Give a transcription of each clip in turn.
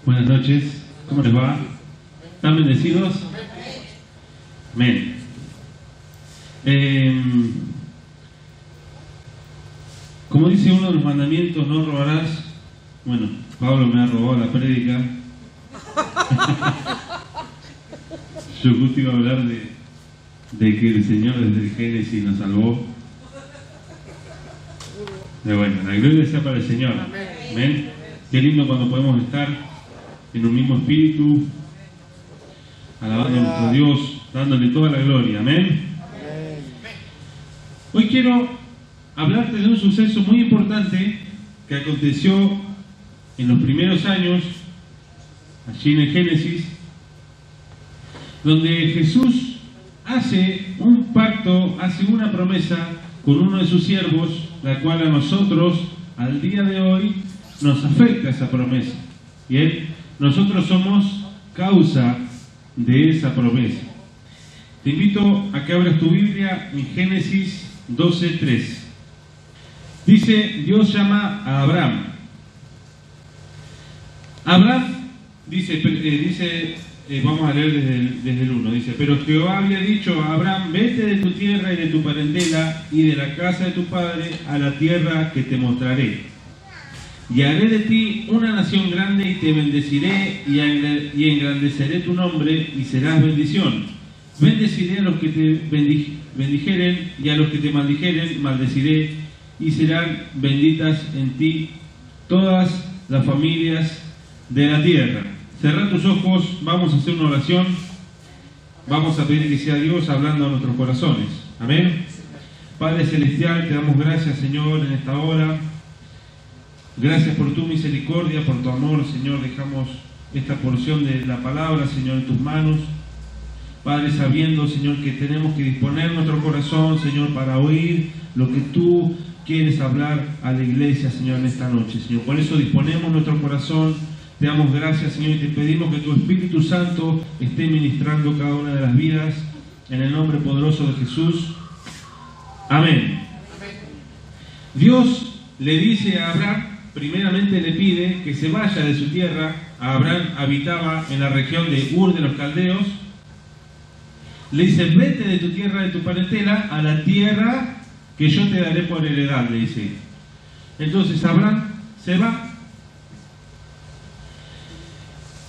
Buenas noches, ¿cómo les va? ¿Están bendecidos? Amén. Como dice uno de los mandamientos, no robarás. Bueno, Pablo me ha robado la prédica. Yo justo iba a hablar de que el Señor desde el Génesis nos salvó. Pero bueno, la gloria sea para el Señor. Amén. Qué lindo cuando podemos estar en un mismo espíritu, alabando a nuestro Dios, dándole toda la gloria. Amén. Hoy quiero hablarte de un suceso muy importante que aconteció en los primeros años, allí en el Génesis, donde Jesús hace un pacto, hace una promesa con uno de sus siervos, la cual a nosotros, al día de hoy, nos afecta esa promesa. Bien, nosotros somos causa de esa promesa. Te invito a que abras tu Biblia en Génesis 12:3. Dice, Dios llama a Abraham. Abraham dice, vamos a leer desde el 1, dice, pero Jehová había dicho a Abraham, vete de tu tierra y de tu parentela y de la casa de tu padre a la tierra que te mostraré. Y haré de ti una nación grande y te bendeciré y engrandeceré tu nombre y serás bendición. Bendeciré a los que te bendijeren y a los que te maldijeren maldeciré y serán benditas en ti todas las familias de la tierra. Cerrá tus ojos, vamos a hacer una oración, vamos a pedir que sea Dios hablando a nuestros corazones. Amén. Padre Celestial, te damos gracias, Señor, en esta hora. Gracias por tu misericordia, por tu amor, Señor. Dejamos esta porción de la palabra, Señor, en tus manos. Padre, sabiendo, Señor, que tenemos que disponer nuestro corazón, Señor, para oír lo que tú quieres hablar a la iglesia, Señor, en esta noche, Señor. Por eso disponemos nuestro corazón. Te damos gracias, Señor, y te pedimos que tu Espíritu Santo esté ministrando cada una de las vidas, en el nombre poderoso de Jesús. Amén. Dios le dice a Abraham, primeramente le pide que se vaya de su tierra. Abraham habitaba en la región de Ur de los Caldeos. Le dice, vete de tu tierra, de tu parentela, a la tierra que yo te daré por heredad, le dice. Entonces Abraham se va.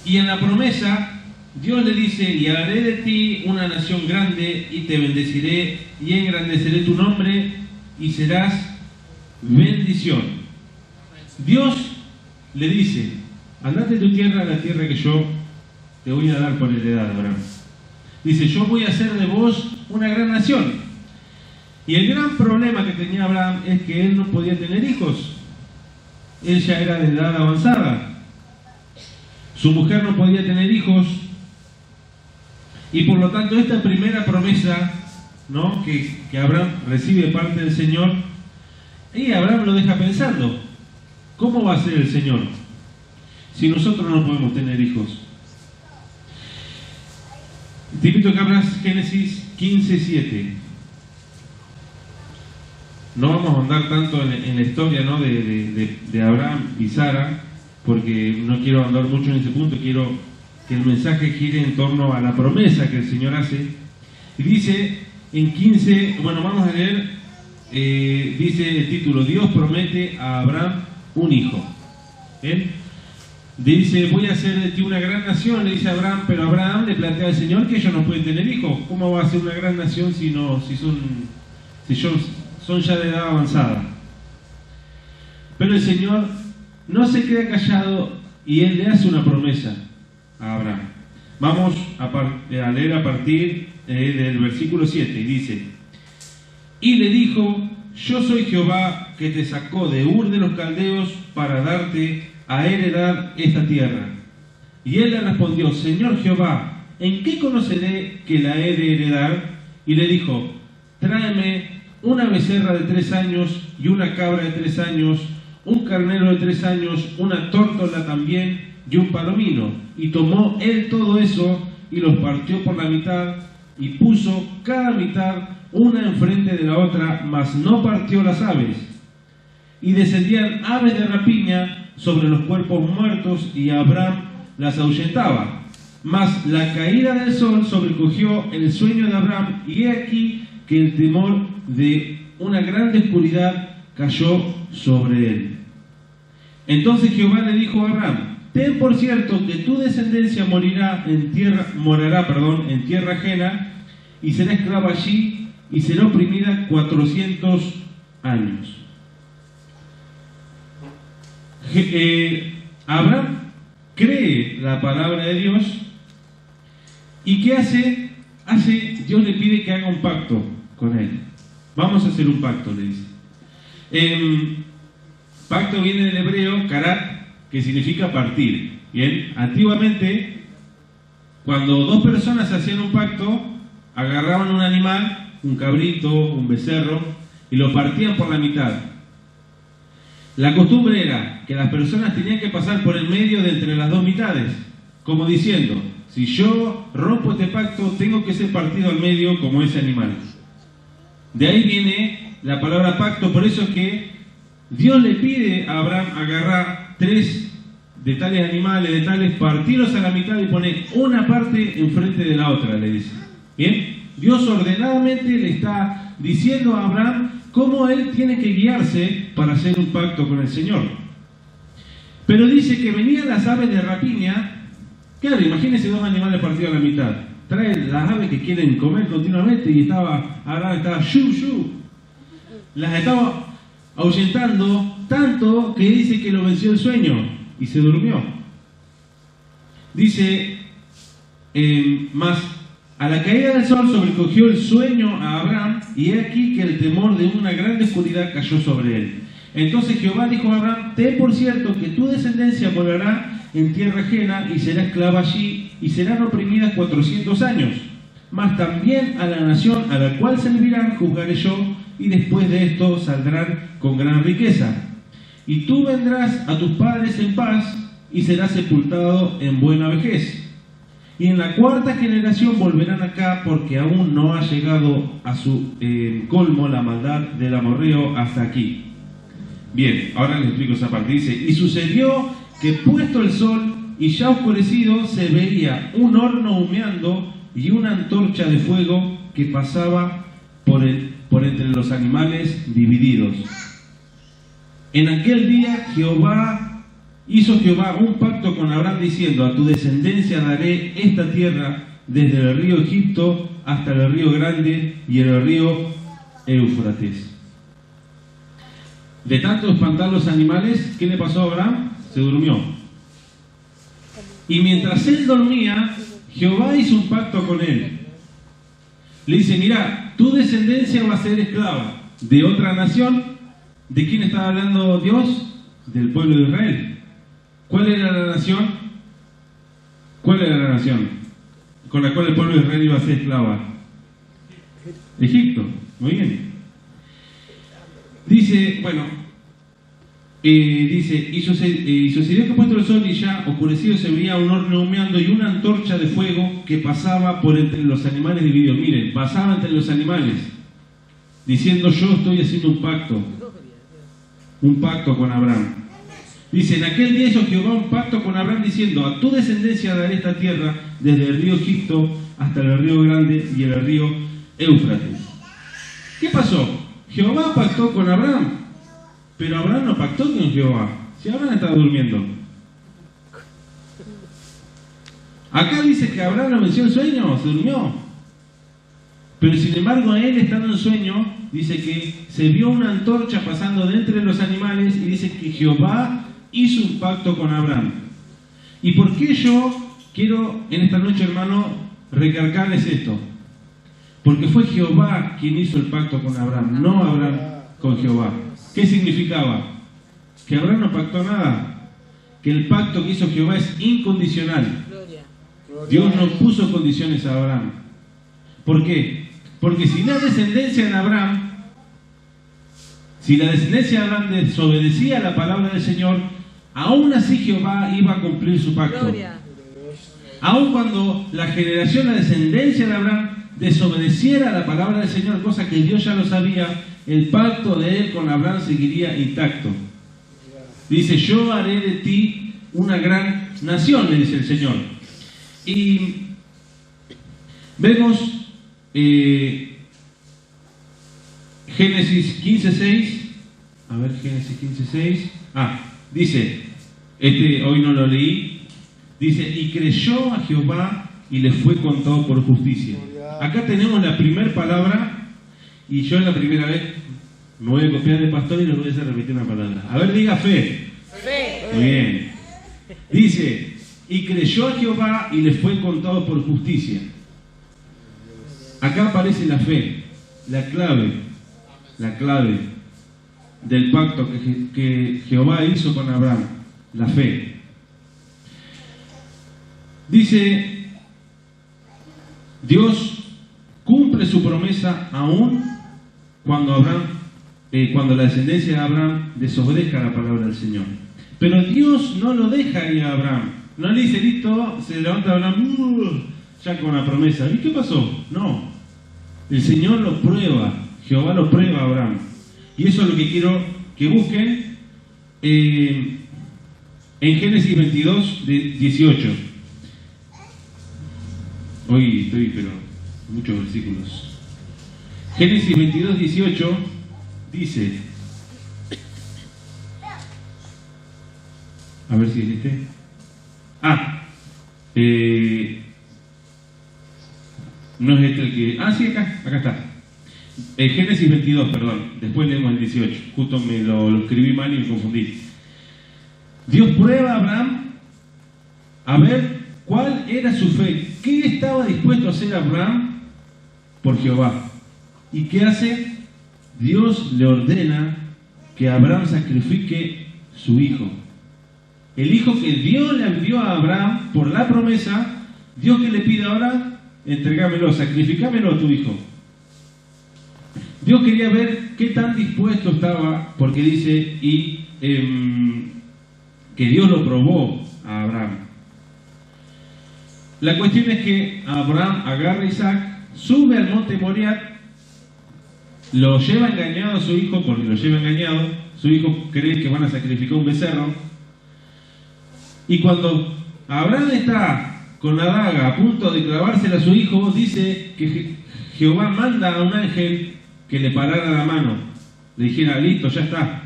Y en la promesa, Dios le dice, y haré de ti una nación grande, y te bendeciré, y engrandeceré tu nombre, y serás bendición. Dios le dice, andate de tu tierra a la tierra que yo te voy a dar por heredad, Abraham. Dice, yo voy a hacer de vos una gran nación. Y el gran problema que tenía Abraham es que él no podía tener hijos. Él ya era de edad avanzada. Su mujer no podía tener hijos. Y por lo tanto esta primera promesa, ¿no?, que Abraham recibe de parte del Señor, y Abraham lo deja pensando, ¿cómo va a ser el Señor si nosotros no podemos tener hijos? Te invito a que abras Génesis 15:7. No vamos a andar tanto en la historia, ¿no?, de Abraham y Sara, porque no quiero andar mucho en ese punto. Quiero que el mensaje gire en torno a la promesa que el Señor hace. Y dice en 15, bueno, vamos a leer, dice el título, Dios promete a Abraham un hijo. ¿Bien? Dice, voy a hacer de ti una gran nación, le dice a Abraham, pero Abraham le plantea al Señor que ellos no pueden tener hijos. ¿Cómo va a ser una gran nación si son ya de edad avanzada? Pero el Señor no se queda callado y Él le hace una promesa a Abraham. Vamos a leer a partir del versículo 7, y dice, y le dijo, yo soy Jehová que te sacó de Ur de los Caldeos para darte a heredad esta tierra. Y él le respondió, Señor Jehová, ¿en qué conoceré que la he de heredar? Y le dijo, tráeme una becerra de 3 años y una cabra de 3 años, un carnero de 3 años, una tórtola también y un palomino. Y tomó él todo eso y los partió por la mitad y puso cada mitad una enfrente de la otra, mas no partió las aves. Y descendían aves de rapiña sobre los cuerpos muertos, y Abraham las ahuyentaba. Mas la caída del sol sobrecogió el sueño de Abraham, y he aquí que el temor de una grande oscuridad cayó sobre él. Entonces Jehová le dijo a Abraham: ten por cierto que tu descendencia morará en tierra ajena, y será esclava allí, y será oprimida 400 años. Abraham cree la palabra de Dios, y ¿qué hace? Dios le pide que haga un pacto con él. Vamos a hacer un pacto, le dice. Pacto viene del hebreo karat, que significa partir. Bien, antiguamente, cuando dos personas hacían un pacto, agarraban un animal, un cabrito, un becerro, y lo partían por la mitad. La costumbre era que las personas tenían que pasar por el medio de entre las dos mitades, como diciendo: si yo rompo este pacto, tengo que ser partido al medio como ese animal. De ahí viene la palabra pacto. Por eso es que Dios le pide a Abraham agarrar 3 de tales animales, de tales, partirlos a la mitad y poner una parte enfrente de la otra, le dice. ¿Bien? Dios ordenadamente le está diciendo a Abraham cómo él tiene que guiarse para hacer un pacto con el Señor. Pero dice que venían las aves de rapiña. Claro, imagínense 2 animales partidos a la mitad. Traen las aves que quieren comer continuamente, y Abraham estaba shu. Las estaba ahuyentando tanto que dice que lo venció el sueño y se durmió. Dice, mas a la caída del sol sobrecogió el sueño a Abraham, y he aquí que el temor de una grande oscuridad cayó sobre él. Entonces Jehová dijo a Abraham: ten por cierto que tu descendencia morará en tierra ajena, y será esclava allí, y serán oprimidas 400 años. Mas también a la nación a la cual servirán juzgaré yo, y después de esto saldrán con gran riqueza. Y tú vendrás a tus padres en paz, y serás sepultado en buena vejez. Y en la 4ª generación volverán acá, porque aún no ha llegado a su colmo la maldad del amorreo hasta aquí. Bien, ahora les explico esa parte. Dice: y sucedió que puesto el sol y ya oscurecido, se veía un horno humeando y una antorcha de fuego que pasaba por entre los animales divididos. En aquel día hizo Jehová un pacto con Abraham diciendo: a tu descendencia daré esta tierra, desde el río Egipto hasta el río Grande y el río Éufrates. De tanto espantar los animales, ¿qué le pasó a Abraham? Se durmió. Y mientras él dormía, Jehová hizo un pacto con él. Le dice: mira, tu descendencia va a ser esclava de otra nación. ¿De quién estaba hablando Dios? Del pueblo de Israel. ¿Cuál era la nación? ¿Cuál era la nación con la cual el pueblo de Israel iba a ser esclava? Egipto. Muy bien. Dice, y sucedió que puesto el sol y ya oscurecido, se veía un horno humeando y una antorcha de fuego que pasaba por entre los animales divididos. Miren, pasaba entre los animales, diciendo: yo estoy haciendo un pacto con Abraham. Dice: en aquel día hizo Jehová un pacto con Abraham diciendo: a tu descendencia daré esta tierra, desde el río Egipto hasta el río Grande y el río Éufrates. ¿Qué pasó? Jehová pactó con Abraham, pero Abraham no pactó con Jehová. Si Abraham estaba durmiendo. Acá dice que Abraham no venció el sueño, se durmió. Pero sin embargo, él estando en sueño, dice que se vio una antorcha pasando de entre los animales, y dice que Jehová hizo un pacto con Abraham. ¿Y por qué yo quiero en esta noche, hermano, recalcarles esto? Porque fue Jehová quien hizo el pacto con Abraham, no Abraham con Jehová. ¿Qué significaba? Que Abraham no pactó nada, que el pacto que hizo Jehová es incondicional. Dios no puso condiciones a Abraham. ¿Por qué? Porque si la descendencia de Abraham desobedecía la palabra del Señor, aún así Jehová iba a cumplir su pacto. Aun cuando la descendencia de Abraham desobedeciera la palabra del Señor, cosa que Dios ya lo sabía, el pacto de él con Abraham seguiría intacto. Dice: yo haré de ti una gran nación, le dice el Señor. Y vemos Génesis 15:6. A ver, Génesis 15:6. Dice, hoy no lo leí. Dice, y creyó a Jehová y le fue contado por justicia. Acá tenemos la primera palabra, y yo la primera vez me voy a copiar del pastor y les voy a hacer repetir una palabra. A ver, diga fe. Fe. Muy bien. Dice, y creyó a Jehová y le fue contado por justicia. Acá aparece la fe, la clave del pacto que Jehová hizo con Abraham, la fe. Dice, Dios cumple su promesa aún cuando cuando la descendencia de Abraham desobedezca la palabra del Señor. Pero Dios no lo deja ir a Abraham. No le dice, listo, se levanta Abraham, ya con la promesa. ¿Y qué pasó? No. El Señor lo prueba, Jehová lo prueba a Abraham. Y eso es lo que quiero que busquen en Génesis 22:18. Hoy estoy, pero muchos versículos. Génesis 22:18 dice, a ver si es este. No es este el que... sí, acá está. Génesis 22, perdón. Después leemos el 18. Justo me lo escribí mal y me confundí. Dios prueba a Abraham a ver cuál era su fe. ¿Qué estaba dispuesto a hacer Abraham por Jehová? ¿Y qué hace? Dios le ordena que Abraham sacrifique su hijo. El hijo que Dios le envió a Abraham por la promesa, Dios que le pide ahora, entregámelo, sacrificámelo a tu hijo. Dios quería ver qué tan dispuesto estaba, porque dice que Dios lo probó a Abraham. La cuestión es que Abraham agarra a Isaac, sube al monte Moriah, lo lleva engañado a su hijo, porque lo lleva engañado, su hijo cree que van a sacrificar un becerro, y cuando Abraham está con la daga a punto de clavársela a su hijo, dice que Jehová manda a un ángel que le parara la mano, le dijera, listo, ya está.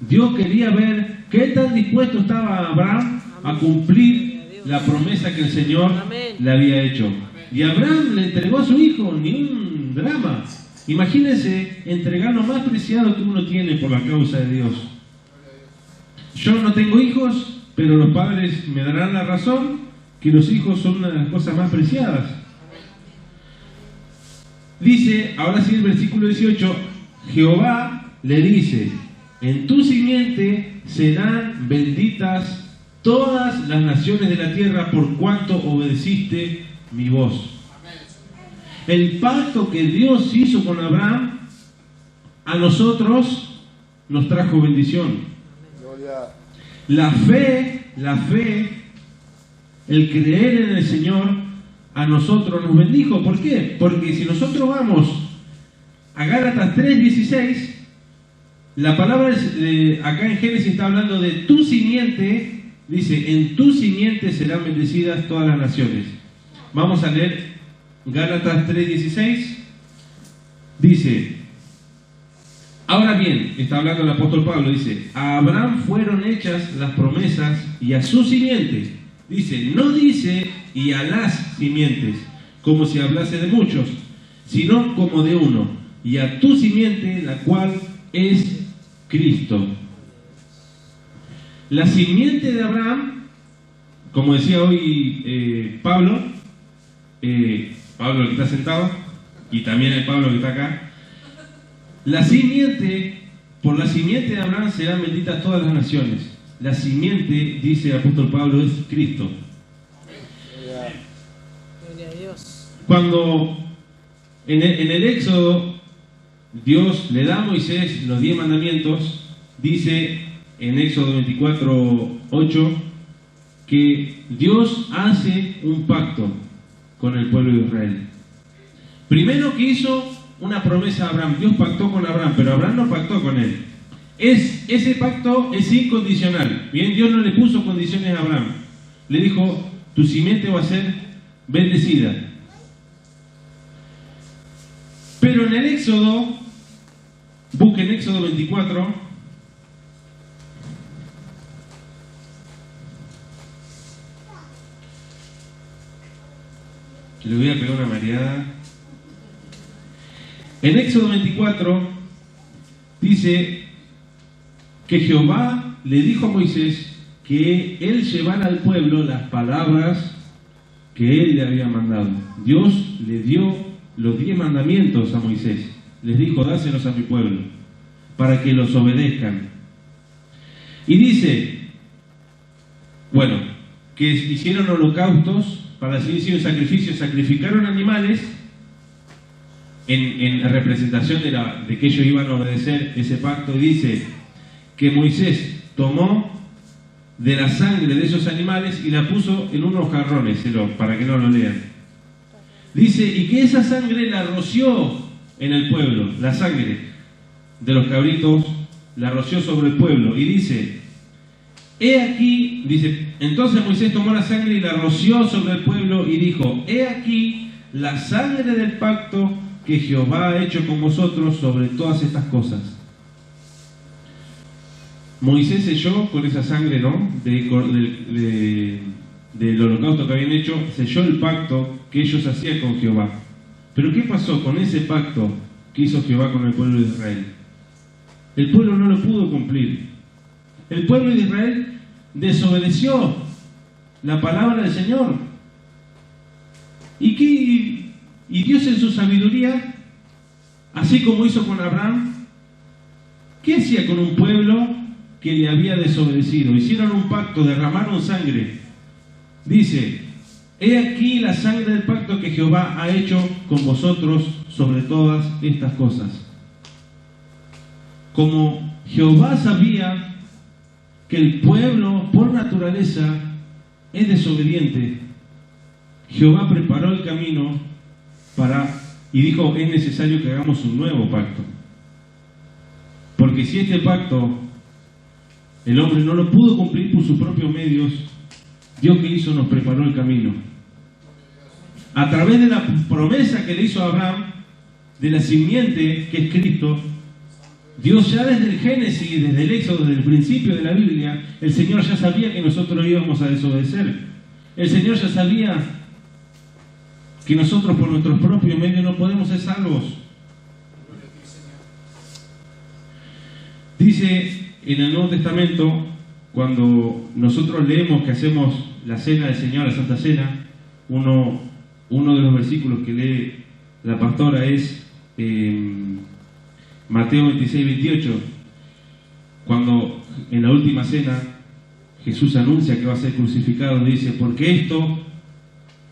Dios quería ver qué tan dispuesto estaba Abraham a cumplir la promesa que el Señor le había hecho. Y Abraham le entregó a su hijo, ni un drama. Imagínense entregar lo más preciado que uno tiene por la causa de Dios. Yo no tengo hijos, pero los padres me darán la razón que los hijos son una de las cosas más preciadas. Dice, ahora sí el versículo 18, Jehová le dice, en tu simiente serán benditas todas las naciones de la tierra por cuanto obedeciste mi voz. El pacto que Dios hizo con Abraham, a nosotros nos trajo bendición. La fe, el creer en el Señor, a nosotros nos bendijo. ¿Por qué? Porque si nosotros vamos a Gálatas 3:16, la palabra acá en Génesis está hablando de tu simiente, dice, en tu simiente serán bendecidas todas las naciones. Vamos a leer Gálatas 3:16, dice, ahora bien, está hablando el apóstol Pablo, dice, a Abraham fueron hechas las promesas y a su simiente, dice, no dice y a las simientes, como si hablase de muchos, sino como de uno, y a tu simiente, la cual es Cristo. La simiente de Abraham, como decía hoy Pablo el que está sentado, y también el Pablo que está acá, por la simiente de Abraham serán benditas todas las naciones. La simiente, dice el apóstol Pablo, es Cristo. Cuando en el Éxodo Dios le da a Moisés los 10 mandamientos, dice en Éxodo 24:8 que Dios hace un pacto con el pueblo de Israel. Primero que hizo una promesa a Abraham, Dios pactó con Abraham, pero Abraham no pactó con él. Ese pacto es incondicional. Bien, Dios no le puso condiciones a Abraham. Le dijo, tu simiente va a ser bendecida. Pero en el Éxodo, busquen Éxodo 24, le voy a pegar una mareada. En Éxodo 24 dice que Jehová le dijo a Moisés que él llevara al pueblo las palabras que él le había mandado. Dios le dio los 10 mandamientos a Moisés. Les dijo, dáselos a mi pueblo, para que los obedezcan. Y dice, bueno, que hicieron holocaustos, para así decir, sacrificios, sacrificaron animales en representación de que ellos iban a obedecer ese pacto. Y dice que Moisés tomó de la sangre de esos animales y la puso en unos jarrones, para que no lo lean. Dice, y que esa sangre la roció en el pueblo, la sangre de los cabritos la roció sobre el pueblo. Y dice, he aquí, dice, entonces Moisés tomó la sangre y la roció sobre el pueblo y dijo, he aquí la sangre del pacto que Jehová ha hecho con vosotros sobre todas estas cosas. Moisés selló con esa sangre, ¿no?, del holocausto que habían hecho, selló el pacto que ellos hacían con Jehová. Pero ¿qué pasó con ese pacto que hizo Jehová con el pueblo de Israel? El pueblo no lo pudo cumplir. El pueblo de Israel desobedeció la palabra del Señor. Y Dios en su sabiduría, así como hizo con Abraham, ¿qué hacía con un pueblo que le había desobedecido? Hicieron un pacto, derramaron sangre. Dice, he aquí la sangre del pacto que Jehová ha hecho con vosotros sobre todas estas cosas. Como Jehová sabía que el pueblo por naturaleza es desobediente, Jehová preparó el camino y dijo, es necesario que hagamos un nuevo pacto. Porque si este pacto el hombre no lo pudo cumplir por sus propios medios, Dios que hizo nos preparó el camino. A través de la promesa que le hizo a Abraham, de la simiente que es Cristo, Dios ya desde el Génesis, desde el Éxodo, desde el principio de la Biblia, el Señor ya sabía que nosotros íbamos a desobedecer. El Señor ya sabía que nosotros por nuestros propios medios no podemos ser salvos. Dice en el Nuevo Testamento, cuando nosotros leemos que hacemos la cena del Señor, la Santa Cena, uno de los versículos que lee la pastora es Mateo 26, 28, cuando en la última cena Jesús anuncia que va a ser crucificado. Dice, porque esto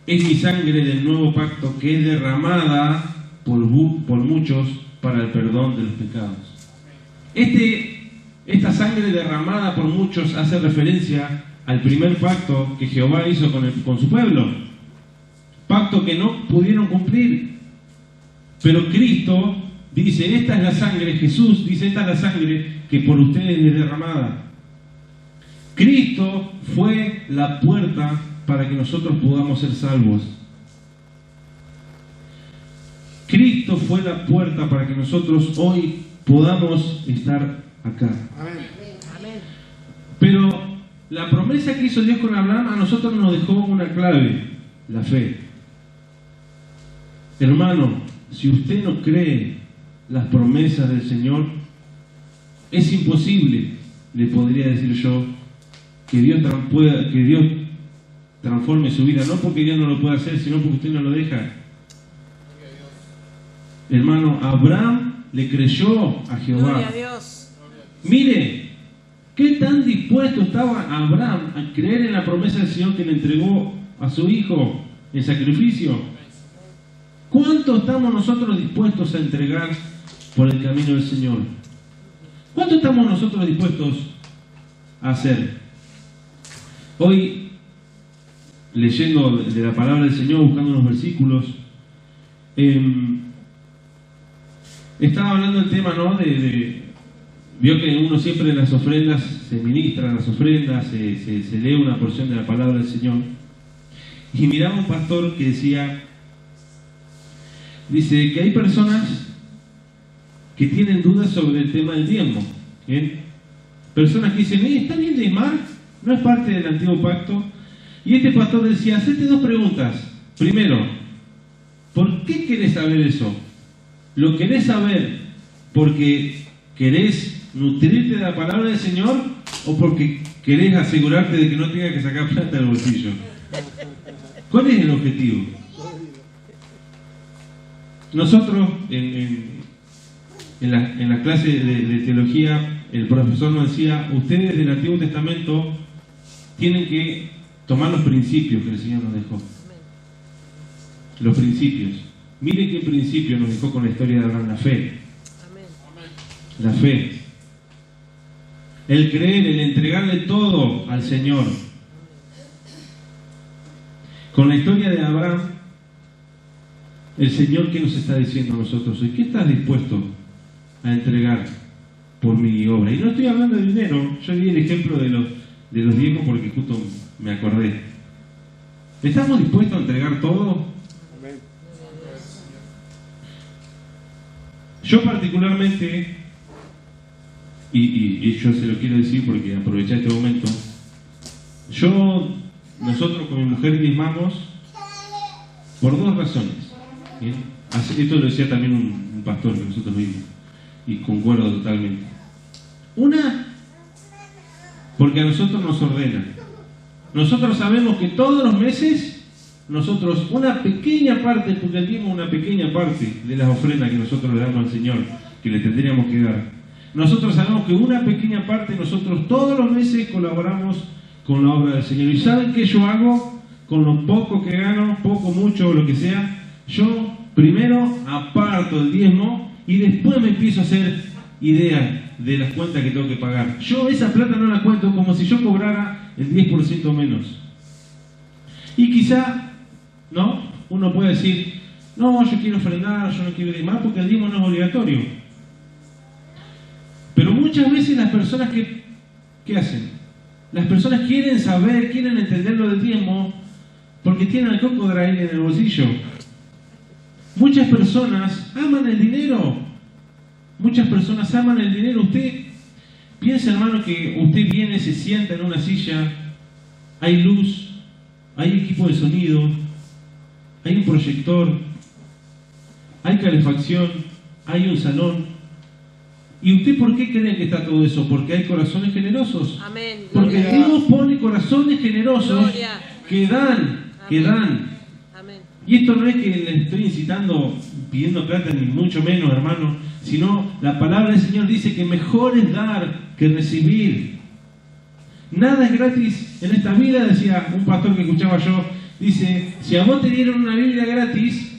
es mi sangre del nuevo pacto que es derramada por muchos para el perdón de los pecados. Esta sangre derramada por muchos hace referencia al primer pacto que Jehová hizo con su pueblo. Pacto que no pudieron cumplir. Pero Cristo dice, esta es la sangre, Jesús dice, esta es la sangre que por ustedes es derramada. Cristo fue la puerta para que nosotros podamos ser salvos. Cristo fue la puerta para que nosotros hoy podamos estar acá. Amén. Pero la promesa que hizo Dios con Abraham a nosotros nos dejó una clave, la fe. Hermano, si usted no cree las promesas del Señor, es imposible, le podría decir yo, que Dios transforme su vida, no porque Dios no lo pueda hacer, sino porque usted no lo deja. Hermano, Abraham le creyó a Jehová. Gloria a Dios. Mire, qué tan dispuesto estaba Abraham a creer en la promesa del Señor que le entregó a su hijo en sacrificio. ¿Cuánto estamos nosotros dispuestos a entregar por el camino del Señor? ¿Cuánto estamos nosotros dispuestos a hacer? Hoy, leyendo de la palabra del Señor, buscando unos versículos, estaba hablando del tema, ¿no?, Vio que uno siempre en las ofrendas se ministran las ofrendas, se lee una porción de la palabra del Señor. Y miraba un pastor que dice que hay personas que tienen dudas sobre el tema del diezmo. ¿Bien? Personas que dicen, ¿está bien diezmar? ¿No es parte del antiguo pacto? Y este pastor decía, hacete dos preguntas. Primero, ¿por qué querés saber eso? ¿Lo querés saber porque querés nutrirte de la palabra del Señor o porque querés asegurarte de que no tengas que sacar plata del bolsillo? ¿Cuál es el objetivo? Nosotros en la clase de teología, el profesor nos decía, ustedes del Antiguo Testamento tienen que tomar los principios que el Señor nos dejó. Los principios. Miren qué principio nos dejó con la historia de Abraham, la fe. La fe. El creer, el entregarle todo al Señor. Con la historia de Abraham, el Señor, ¿qué nos está diciendo a nosotros hoy? ¿Qué estás dispuesto a entregar por mi obra? Y no estoy hablando de dinero. Yo di el ejemplo de los diezmos porque justo me acordé. ¿Estamos dispuestos a entregar todo? Yo particularmente, y yo se lo quiero decir porque aproveché este momento, nosotros con mi mujer diezmamos por dos razones. ¿Bien? Esto lo decía también un pastor que nosotros vimos, y concuerdo totalmente. Una, porque a nosotros nos ordena. Nosotros sabemos que todos los meses, nosotros una pequeña parte, porque el diezmo una pequeña parte de las ofrendas que nosotros le damos al Señor, que le tendríamos que dar. Nosotros sabemos que una pequeña parte, nosotros todos los meses colaboramos con la obra del Señor. ¿Y saben qué yo hago con lo poco que gano, poco, mucho o lo que sea? Yo primero aparto el diezmo y después me empiezo a hacer idea de las cuentas que tengo que pagar. Yo esa plata no la cuento como si yo cobrara el 10% menos. Y quizá, ¿no? Uno puede decir, no, yo quiero frenar, yo no quiero diezmar porque el diezmo no es obligatorio. Pero muchas veces las personas ¿qué hacen? Las personas quieren saber, quieren entender lo del diezmo porque tienen el cocodrilo en el bolsillo. Muchas personas aman el dinero. Muchas personas aman el dinero. Usted piensa, hermano, que usted viene, se sienta en una silla, hay luz, hay equipo de sonido, hay un proyector, hay calefacción, hay un salón. ¿Y usted por qué cree que está todo eso? Porque hay corazones generosos. Amén. Porque Dios pone corazones generosos que dan. Amén. Y esto no es que le estoy incitando, pidiendo plata, ni mucho menos, hermano, sino la palabra del Señor dice que mejor es dar que recibir. Nada es gratis en esta vida, decía un pastor que escuchaba yo, dice, si a vos te dieron una Biblia gratis,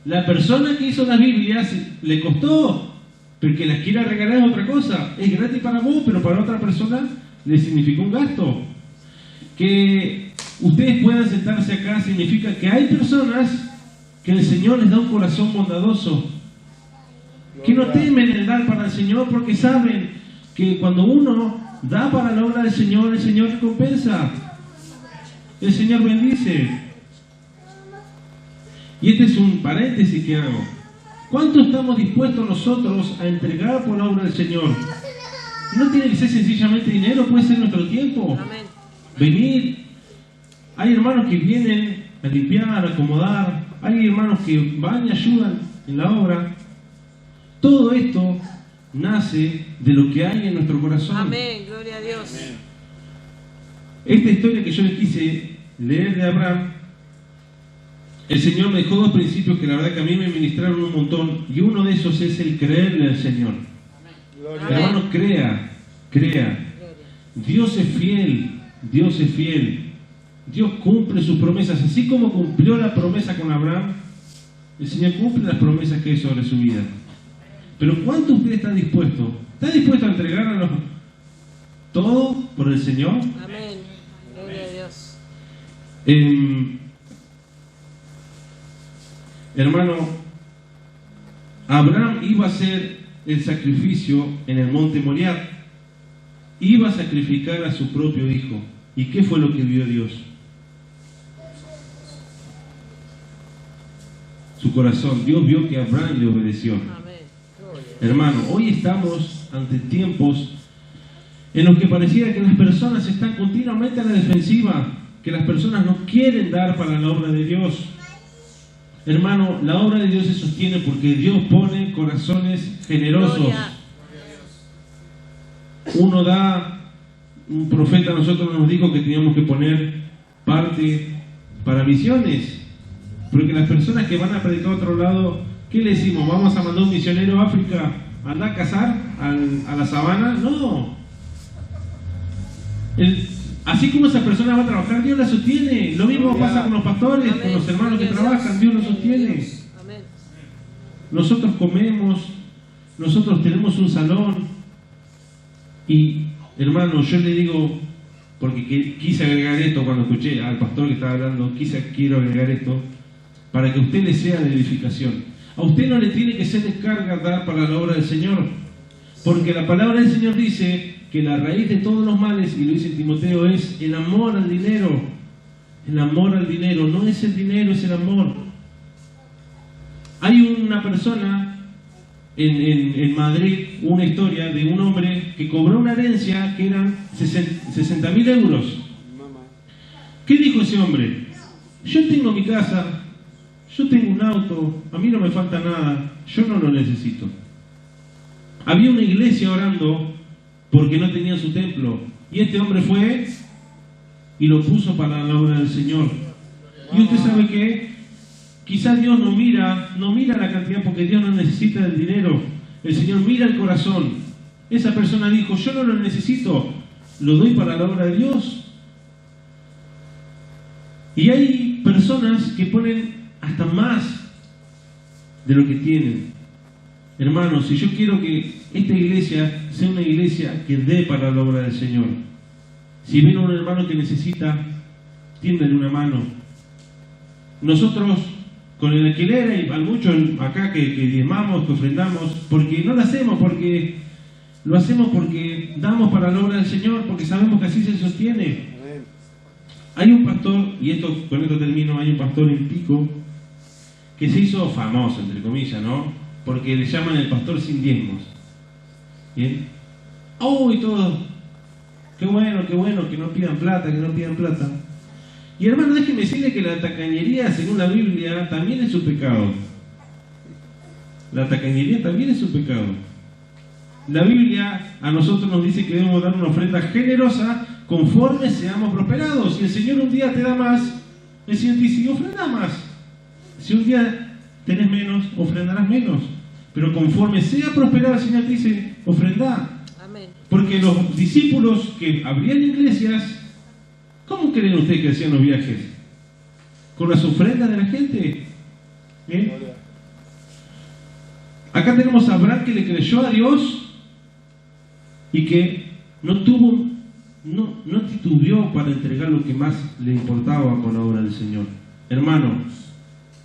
la persona que hizo las Biblias le costó, porque las quiera regalar es otra cosa. Es gratis para vos, pero para otra persona le significó un gasto. Que ustedes puedan sentarse acá significa que hay personas que el Señor les da un corazón bondadoso, que no temen el dar para el Señor porque saben que cuando uno da para la obra del Señor, el Señor recompensa, el Señor bendice. Y este es un paréntesis que hago. ¿Cuánto estamos dispuestos nosotros a entregar por la obra del Señor? No tiene que ser sencillamente dinero, puede ser nuestro tiempo. Amén. Venir. Hay hermanos que vienen a limpiar, a acomodar. Hay hermanos que van y ayudan en la obra. Todo esto nace de lo que hay en nuestro corazón. Amén, gloria a Dios. Amén. Esta historia que yo les quise leer de Abraham, el Señor me dejó dos principios que la verdad que a mí me ministraron un montón, y uno de esos es el creerle al Señor. Gloria. Amén. Hermano, crea. Dios es fiel, Dios es fiel. Dios cumple sus promesas, así como cumplió la promesa con Abraham, el Señor cumple las promesas que hay sobre su vida. Pero ¿cuánto usted está dispuesto? ¿Está dispuesto a entregar todo por el Señor? Amén, gloria a Dios. Hermano, Abraham iba a ser el sacrificio en el monte Moriah. Iba a sacrificar a su propio hijo. ¿Y qué fue lo que vio Dios? Su corazón. Dios vio que Abraham le obedeció. Hermano, hoy estamos ante tiempos en los que parecía que las personas están continuamente a la defensiva, que las personas no quieren dar para la obra de Dios. Hermano, la obra de Dios se sostiene porque Dios pone corazones generosos. Gloria. Uno da, un profeta a nosotros nos dijo que teníamos que poner parte para misiones, porque las personas que van a predicar a otro lado, ¿qué le decimos? ¿Vamos a mandar un misionero a África a andar a cazar a la sabana? No. Así como esa persona va a trabajar, Dios la sostiene. Lo mismo pasa con los pastores, con los hermanos que trabajan, Dios los sostiene. Nosotros comemos, nosotros tenemos un salón. Y hermano, yo le digo, porque quise agregar esto cuando escuché al pastor que estaba hablando, quiero agregar esto, para que a usted le sea de edificación. A usted no le tiene que ser de carga dar para la obra del Señor, porque la palabra del Señor dice que la raíz de todos los males, y lo dice Timoteo, es el amor al dinero. El amor al dinero, no es el dinero, es el amor. Hay una persona en Madrid, una historia de un hombre que cobró una herencia que eran 60.000 euros. ¿Qué dijo ese hombre? Yo tengo mi casa, yo tengo un auto, a mí no me falta nada, yo no lo necesito. Había una iglesia orando porque no tenía su templo, y este hombre fue y lo puso para la obra del Señor. Y usted sabe que quizás Dios no mira la cantidad, porque Dios no necesita del dinero. El Señor mira el corazón. Esa persona dijo, yo no lo necesito, lo doy para la obra de Dios. Y hay personas que ponen hasta más de lo que tienen. Hermanos, si yo quiero que esta iglesia sea una iglesia que dé para la obra del Señor, si viene un hermano que necesita, tiéndale una mano. Nosotros con el alquiler hay muchos acá que diezmamos, que ofrendamos, porque no lo hacemos, porque lo hacemos porque damos para la obra del Señor, porque sabemos que así se sostiene. Hay un pastor, y con esto termino, hay un pastor en Pico que se hizo famoso, entre comillas, ¿no? Porque le llaman el pastor sin diezmos. ¿Bien? ¡Oh! Y todo. Qué bueno, que no pidan plata, Y hermano, déjeme decirle que la tacañería, según la Biblia, también es un pecado. La tacañería también es un pecado. La Biblia a nosotros nos dice que debemos dar una ofrenda generosa conforme seamos prosperados. Si el Señor un día te da más, el Señor dice, ofrenda más. Si un día tenés menos, ofrendarás menos. Pero conforme sea prosperado, el Señor te dice, ofrenda. Amén. Porque los discípulos que abrían iglesias, ¿cómo creen ustedes que hacían los viajes? ¿Con las ofrendas de la gente? ¿Bien? Acá tenemos a Abraham que le creyó a Dios y que no titubeó para entregar lo que más le importaba con la obra del Señor. Hermano,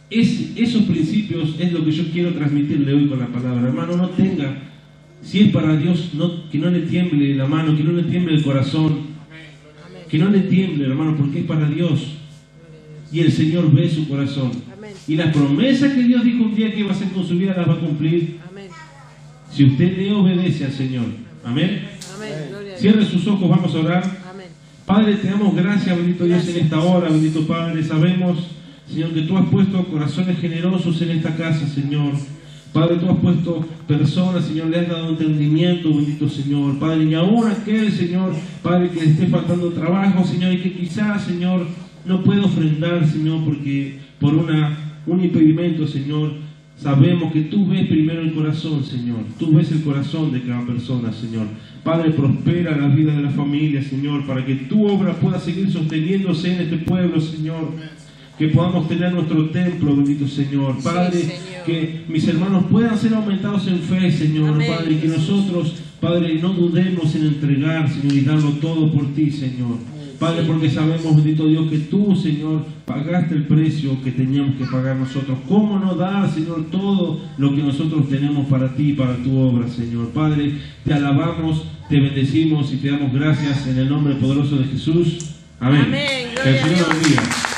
esos principios es lo que yo quiero transmitirle hoy con la palabra. Hermano, no tenga, si es para Dios, que no le tiemble la mano, que no le tiemble el corazón. Que no le tiemble, hermano, porque es para Dios. Y el Señor ve su corazón. Amén. Y las promesas que Dios dijo un día que iba a hacer con su vida las va a cumplir. Amén. Si usted le obedece al Señor. Amén. Amén. Gloria a Cierre Dios. sus ojos, vamos a orar. Amén. Padre, te damos gracias, bendito Dios, en esta hora, bendito Padre. Sabemos, Señor, que tú has puesto corazones generosos en esta casa, Señor. Padre, tú has puesto personas, Señor, le has dado entendimiento, bendito Señor. Padre, y aún aquel, Señor, Padre, que le esté faltando trabajo, Señor, y que quizás, Señor, no pueda ofrendar, Señor, porque por un impedimento, Señor, sabemos que tú ves primero el corazón, Señor. Tú ves el corazón de cada persona, Señor. Padre, prospera la vida de la familia, Señor, para que tu obra pueda seguir sosteniéndose en este pueblo, Señor. Que podamos tener nuestro templo, bendito Señor. Padre, sí, Señor. Que mis hermanos puedan ser aumentados en fe, Señor. Amén, Padre, y que Jesús. nosotros, Padre, no dudemos en entregar, Señor, y darlo todo por ti, Señor. Padre, porque sabemos, bendito Dios, que tú, Señor, pagaste el precio que teníamos que pagar nosotros. ¿Cómo no dar, Señor, todo lo que nosotros tenemos para ti y para tu obra, Señor? Padre, te alabamos, te bendecimos y te damos gracias en el nombre poderoso de Jesús. Amén. Amén. Que el Gloria a Señor Dios. bendiga.